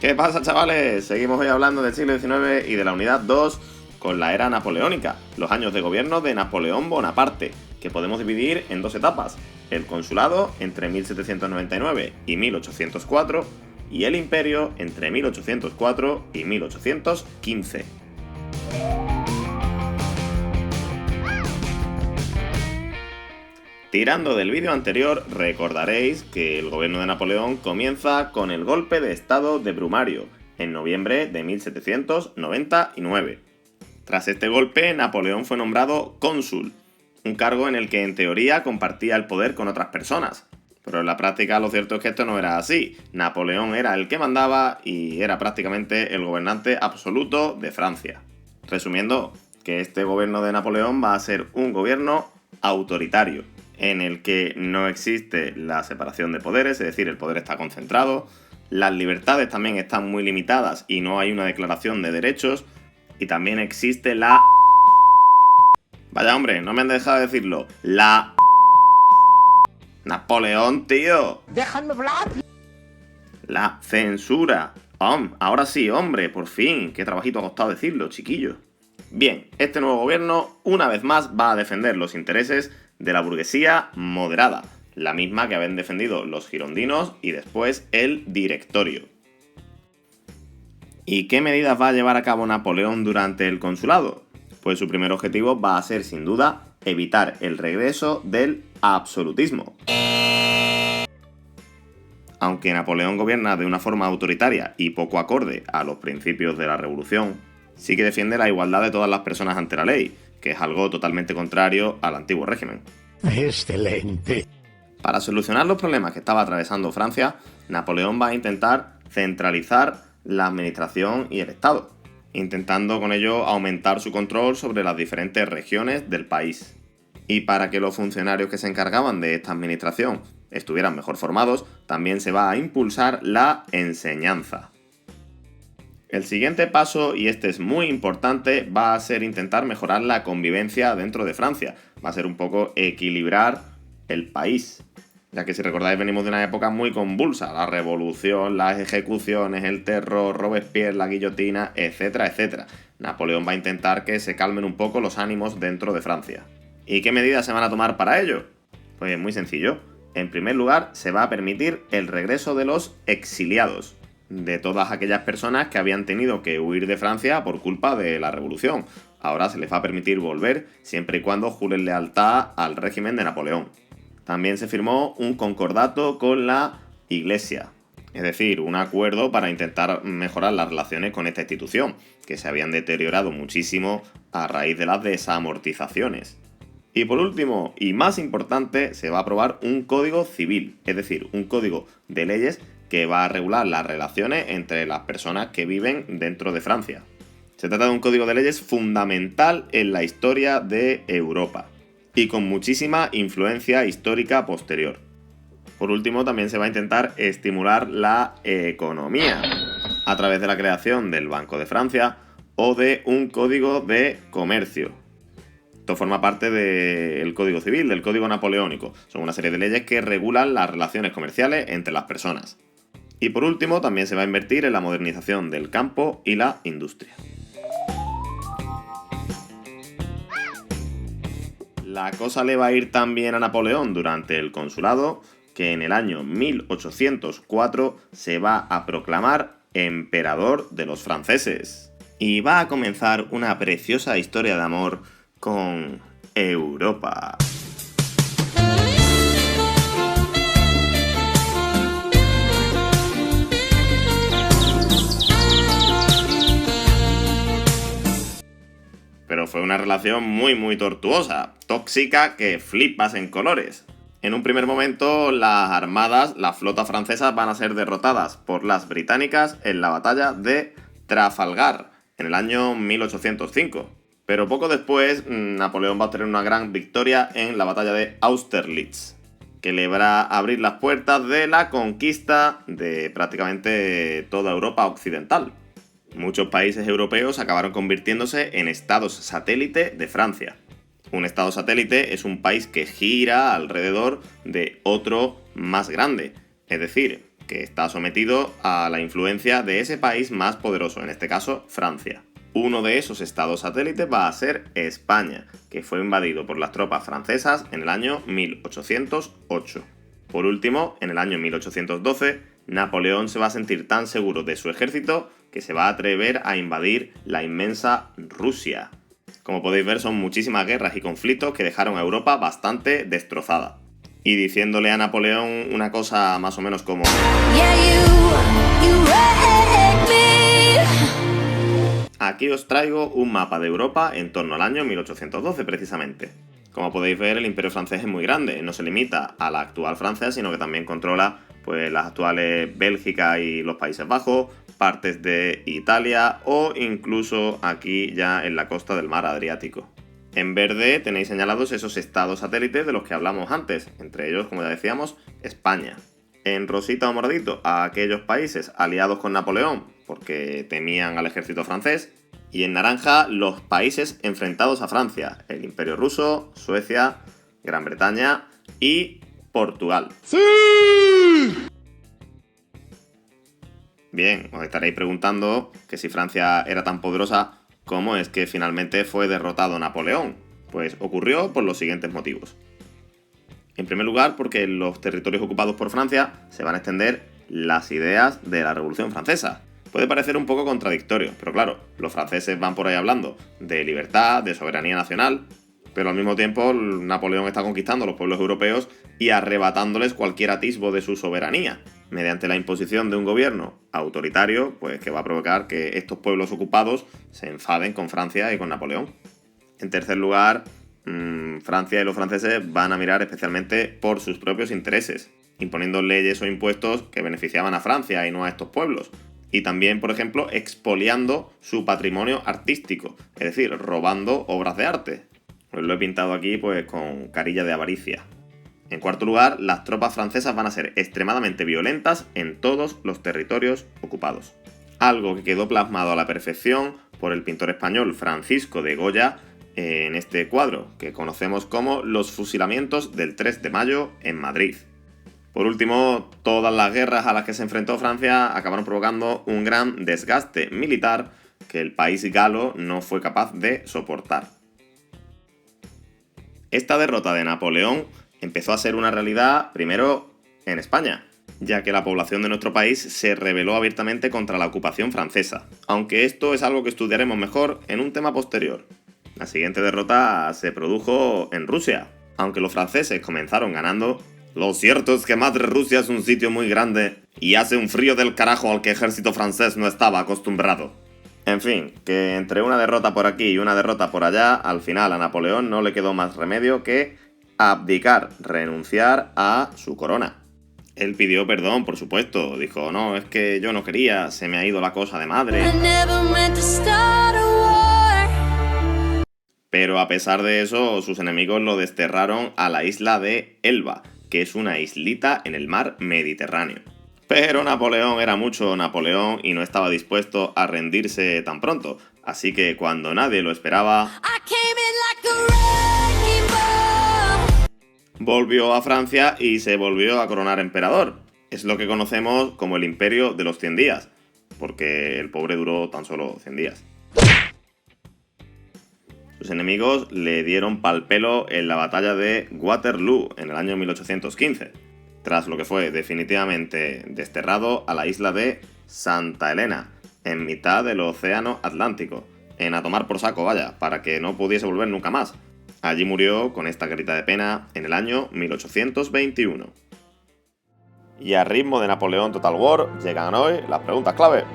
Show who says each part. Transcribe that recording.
Speaker 1: ¿Qué pasa, chavales? Seguimos hoy hablando del siglo XIX y de la unidad 2 con la era napoleónica, los años de gobierno de Napoleón Bonaparte, que podemos dividir en dos etapas: el consulado entre 1799 y 1804 y el imperio entre 1804 y 1815. Tirando del vídeo anterior, recordaréis que el gobierno de Napoleón comienza con el golpe de estado de Brumario, en noviembre de 1799. Tras este golpe, Napoleón fue nombrado cónsul, un cargo en el que en teoría compartía el poder con otras personas. Pero en la práctica lo cierto es que esto no era así. Napoleón era el que mandaba y era prácticamente el gobernante absoluto de Francia. Resumiendo, que este gobierno de Napoleón va a ser un gobierno autoritario, en el que no existe la separación de poderes, es decir, el poder está concentrado, las libertades también están muy limitadas y no hay una declaración de derechos, y también existe la... Vaya hombre, no me han dejado de decirlo, la... Napoleón, tío.
Speaker 2: ¡Déjame hablar!
Speaker 1: La censura. Ahora sí, hombre, por fin, qué trabajito ha costado decirlo, chiquillo. Bien, este nuevo gobierno una vez más va a defender los intereses de la burguesía moderada, la misma que habían defendido los girondinos y después el Directorio. ¿Y qué medidas va a llevar a cabo Napoleón durante el consulado? Pues su primer objetivo va a ser, sin duda, evitar el regreso del absolutismo. Aunque Napoleón gobierna de una forma autoritaria y poco acorde a los principios de la Revolución, sí que defiende la igualdad de todas las personas ante la ley, que es algo totalmente contrario al antiguo régimen.
Speaker 2: ¡Excelente!
Speaker 1: Para solucionar los problemas que estaba atravesando Francia, Napoleón va a intentar centralizar la administración y el Estado, intentando con ello aumentar su control sobre las diferentes regiones del país. Y para que los funcionarios que se encargaban de esta administración estuvieran mejor formados, también se va a impulsar la enseñanza. El siguiente paso, y este es muy importante, va a ser intentar mejorar la convivencia dentro de Francia. Va a ser un poco equilibrar el país. Ya que si recordáis venimos de una época muy convulsa, la revolución, las ejecuciones, el terror, Robespierre, la guillotina, etcétera, etcétera. Napoleón va a intentar que se calmen un poco los ánimos dentro de Francia. ¿Y qué medidas se van a tomar para ello? Pues muy sencillo. En primer lugar, se va a permitir el regreso de los exiliados, de todas aquellas personas que habían tenido que huir de Francia por culpa de la revolución. Ahora se les va a permitir volver siempre y cuando juren lealtad al régimen de Napoleón. También se firmó un concordato con la Iglesia, es decir, un acuerdo para intentar mejorar las relaciones con esta institución, que se habían deteriorado muchísimo a raíz de las desamortizaciones. Y por último, y más importante, se va a aprobar un código civil, es decir, un código de leyes que va a regular las relaciones entre las personas que viven dentro de Francia. Se trata de un código de leyes fundamental en la historia de Europa y con muchísima influencia histórica posterior. Por último, también se va a intentar estimular la economía a través de la creación del Banco de Francia o de un código de comercio. Esto forma parte del Código Civil, del Código Napoleónico. Son una serie de leyes que regulan las relaciones comerciales entre las personas. Y por último, también se va a invertir en la modernización del campo y la industria. La cosa le va a ir tan bien a Napoleón durante el consulado que en el año 1804 se va a proclamar emperador de los franceses. Y va a comenzar una preciosa historia de amor con Europa. Pero fue una relación muy tortuosa, tóxica, que flipas en colores. En un primer momento, las armadas, las flotas francesas van a ser derrotadas por las británicas en la batalla de Trafalgar, en el año 1805. Pero poco después, Napoleón va a tener una gran victoria en la batalla de Austerlitz, que le va a abrir las puertas de la conquista de prácticamente toda Europa occidental. Muchos países europeos acabaron convirtiéndose en estados satélite de Francia. Un estado satélite es un país que gira alrededor de otro más grande. Es decir, que está sometido a la influencia de ese país más poderoso, en este caso Francia. Uno de esos estados satélites va a ser España, que fue invadido por las tropas francesas en el año 1808. Por último, en el año 1812, Napoleón se va a sentir tan seguro de su ejército que se va a atrever a invadir la inmensa Rusia. Como podéis ver, son muchísimas guerras y conflictos que dejaron a Europa bastante destrozada. Y diciéndole a Napoleón una cosa más o menos como... Aquí os traigo un mapa de Europa en torno al año 1812 precisamente. Como podéis ver, el imperio francés es muy grande, no se limita a la actual Francia, sino que también controla pues, las actuales Bélgica y los Países Bajos, partes de Italia o incluso aquí ya en la costa del mar Adriático. En verde tenéis señalados esos estados satélites de los que hablamos antes, entre ellos, como ya decíamos, España. En rosita o moradito a aquellos países aliados con Napoleón porque temían al ejército francés, y en naranja los países enfrentados a Francia, el Imperio Ruso, Suecia, Gran Bretaña y Portugal. ¡Sí! Bien, os estaréis preguntando que si Francia era tan poderosa, ¿cómo es que finalmente fue derrotado Napoleón? Pues ocurrió por los siguientes motivos. En primer lugar, porque en los territorios ocupados por Francia se van a extender las ideas de la Revolución Francesa. Puede parecer un poco contradictorio, pero claro, los franceses van por ahí hablando de libertad, de soberanía nacional, pero al mismo tiempo Napoleón está conquistando a los pueblos europeos y arrebatándoles cualquier atisbo de su soberanía, mediante la imposición de un gobierno autoritario, pues que va a provocar que estos pueblos ocupados se enfaden con Francia y con Napoleón. En tercer lugar, Francia y los franceses van a mirar especialmente por sus propios intereses, imponiendo leyes o impuestos que beneficiaban a Francia y no a estos pueblos. Y también, por ejemplo, expoliando su patrimonio artístico, es decir, robando obras de arte. Pues lo he pintado aquí pues con carilla de avaricia. En cuarto lugar, las tropas francesas van a ser extremadamente violentas en todos los territorios ocupados. Algo que quedó plasmado a la perfección por el pintor español Francisco de Goya en este cuadro, que conocemos como Los fusilamientos del 3 de mayo en Madrid. Por último, todas las guerras a las que se enfrentó Francia acabaron provocando un gran desgaste militar que el país galo no fue capaz de soportar. Esta derrota de Napoleón empezó a ser una realidad primero en España, ya que la población de nuestro país se rebeló abiertamente contra la ocupación francesa, aunque esto es algo que estudiaremos mejor en un tema posterior. La siguiente derrota se produjo en Rusia. Aunque los franceses comenzaron ganando, lo cierto es que Madre Rusia es un sitio muy grande y hace un frío del carajo al que el ejército francés no estaba acostumbrado. En fin, que entre una derrota por aquí y una derrota por allá, al final a Napoleón no le quedó más remedio que abdicar, renunciar a su corona. Él pidió perdón, por supuesto, dijo, no, es que yo no quería, se me ha ido la cosa de madre. Pero a pesar de eso, sus enemigos lo desterraron a la isla de Elba, que es una islita en el mar Mediterráneo. Pero Napoleón era mucho Napoleón y no estaba dispuesto a rendirse tan pronto, así que cuando nadie lo esperaba, volvió a Francia y se volvió a coronar emperador. Es lo que conocemos como el Imperio de los 100 días, porque el pobre duró tan solo 100 días. Sus enemigos le dieron pal pelo en la batalla de Waterloo en el año 1815, tras lo que fue definitivamente desterrado a la isla de Santa Elena, en mitad del océano Atlántico, a tomar por saco, vaya, para que no pudiese volver nunca más. Allí murió con esta carita de pena en el año 1821. Y a ritmo de Napoleón Total War llegan hoy las preguntas clave.